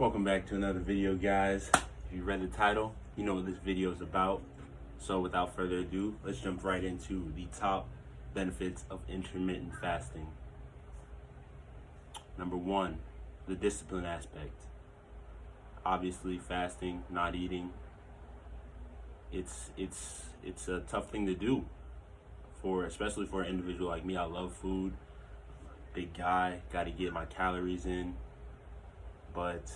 Welcome back to another video, guys. If you read the title, you know what this video is about. So without further ado, let's jump right into the top benefits of intermittent fasting. Number one, the discipline aspect. Obviously, fasting, not eating, it's a tough thing to do especially for an individual like me. I love food, big guy, got to get my calories in, but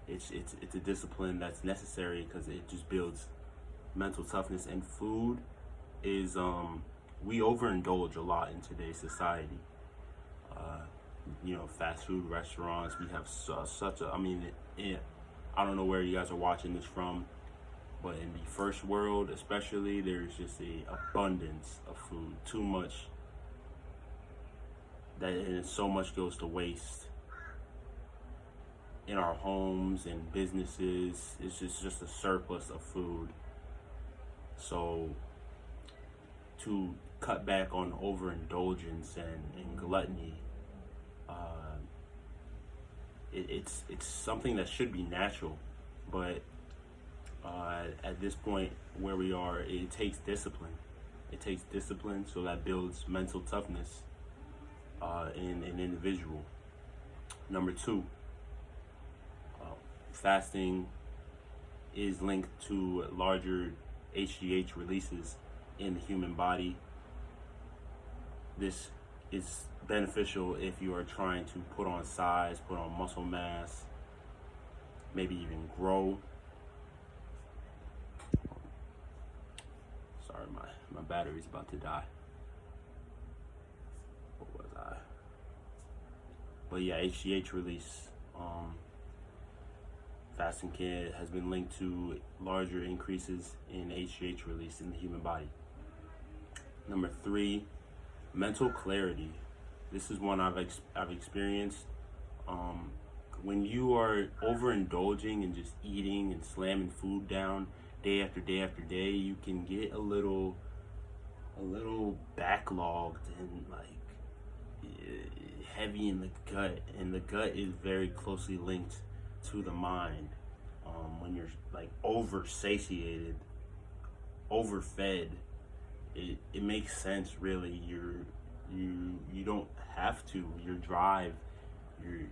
it's a discipline that's necessary because it just builds mental toughness. And food is we overindulge a lot in today's society. Fast food restaurants, we have such a, I don't know where you guys are watching this from, but in the first world especially, there's just a abundance of food, too much, and so much goes to waste in our homes and businesses. It's just a surplus of food. So to cut back on overindulgence and gluttony, it's something that should be natural, but at this point where we are, it takes discipline. It takes discipline, so that builds mental toughness in an individual. Number two, fasting is linked to larger HGH releases in the human body. This is beneficial if you are trying to put on size, put on muscle mass, maybe even grow. Sorry, my battery's about to die. What was I? But yeah, HGH release. Fasting has been linked to larger increases in HGH release in the human body. Number three, mental clarity. This is one I've experienced. When you are overindulging and just eating and slamming food down day after day after day, you can get a little backlogged and heavy in the gut, and the gut is very closely linked to the mind. When you're over-satiated, overfed, it makes sense, really. You don't have to. Your drive,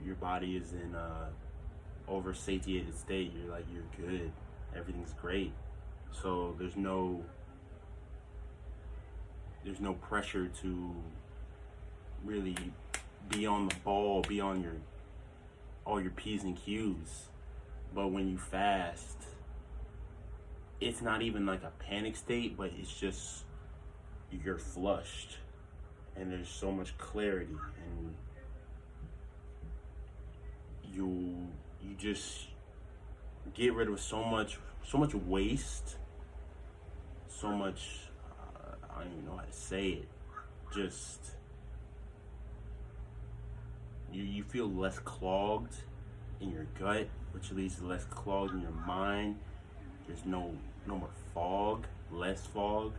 your body is in a over-satiated state. You're good. Everything's great. So there's no pressure to really be on the ball, be on all your P's and Q's. But when you fast, it's not even like a panic state, but it's just you're flushed and there's so much clarity, and you just get rid of so much waste, so much I don't even know how to say it. Just you feel less clogged in your gut, which leads to less clogged in your mind. There's no more fog, less fog,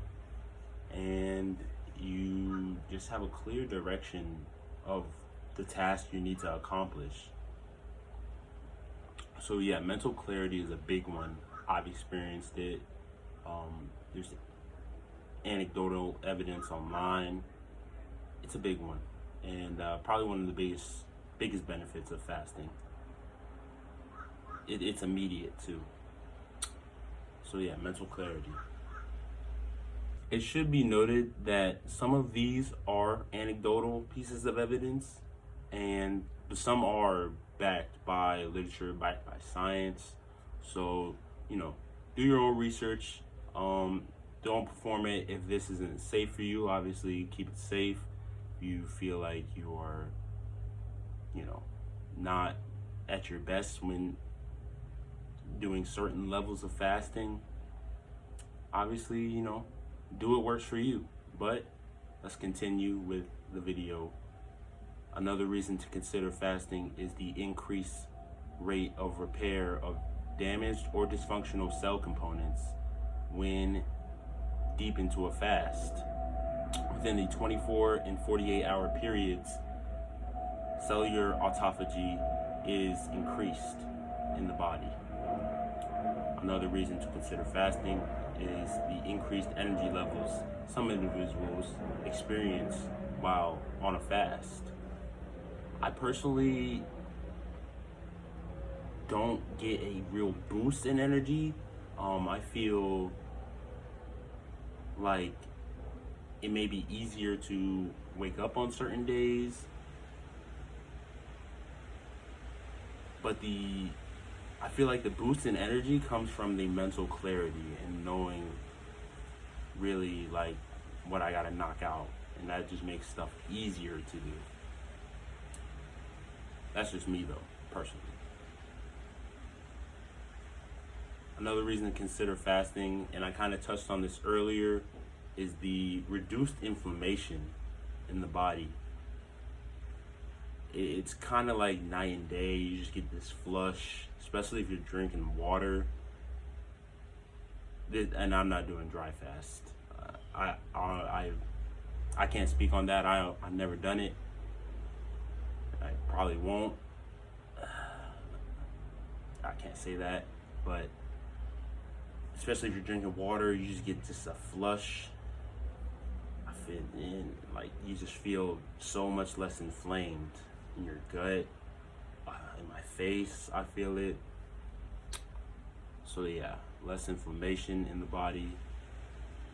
and you just have a clear direction of the task you need to accomplish. So yeah, mental clarity is a big one. I've experienced it. There's anecdotal evidence online. It's a big one, and probably one of the biggest benefits of fasting. It's immediate too. So yeah, mental clarity. It should be noted that some of these are anecdotal pieces of evidence, and some are backed by literature, backed by science. So, do your own research. Don't perform it if this isn't safe for you. Obviously, keep it safe. If you feel like you are, not at your best when doing certain levels of fasting, obviously, do what works for you. But let's continue with the video. Another reason to consider fasting is the increased rate of repair of damaged or dysfunctional cell components when deep into a fast. Within the 24 and 48 hour periods, cellular autophagy is increased in the body. Another reason to consider fasting is the increased energy levels some individuals experience while on a fast. I personally don't get a real boost in energy. I feel like it may be easier to wake up on certain days, but I feel like the boost in energy comes from the mental clarity and knowing really like what I gotta knock out, and that just makes stuff easier to do. That's just me though, personally. Another reason to consider fasting, and I kind of touched on this earlier, is the reduced inflammation in the body. It's kind of like night and day. You just get this flush, especially if you're drinking water. And I'm not doing dry fast. I can't speak on that. I've never done it. I probably won't. I can't say that, but especially if you're drinking water, you just get just a flush. I feel like you just feel so much less inflamed in your gut, in my face. I feel it. So yeah, less inflammation in the body.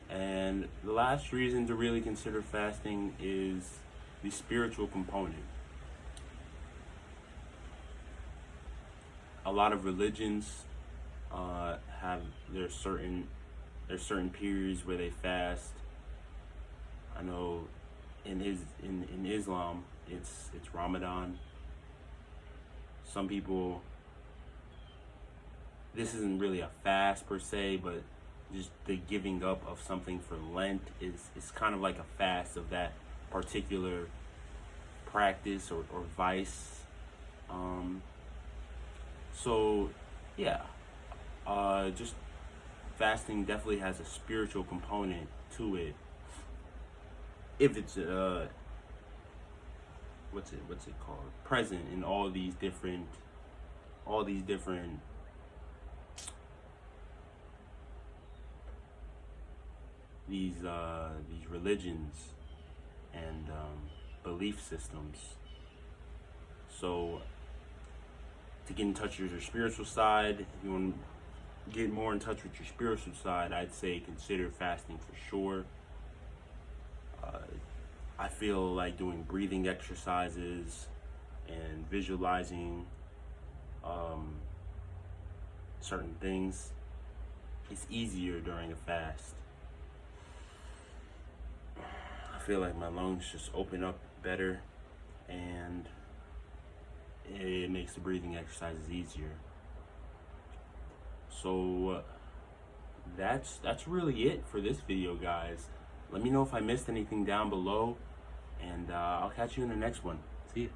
And the last reason to really consider fasting is the spiritual component. A lot of religions have their certain periods where they fast. I know in Islam it's Ramadan. Some people, this isn't really a fast per se, but just the giving up of something for Lent is kind of like a fast of that particular practice or vice. So yeah, just fasting definitely has a spiritual component to it. If it's what's it called, present in all these different these religions and belief systems. So to get in touch with your spiritual side, if you want to get more in touch with your spiritual side, I'd say consider fasting for sure. I feel like doing breathing exercises and visualizing certain things is easier during a fast. I feel like my lungs just open up better, and it makes the breathing exercises easier. So that's really it for this video, guys. Let me know if I missed anything down below, and I'll catch you in the next one. See ya.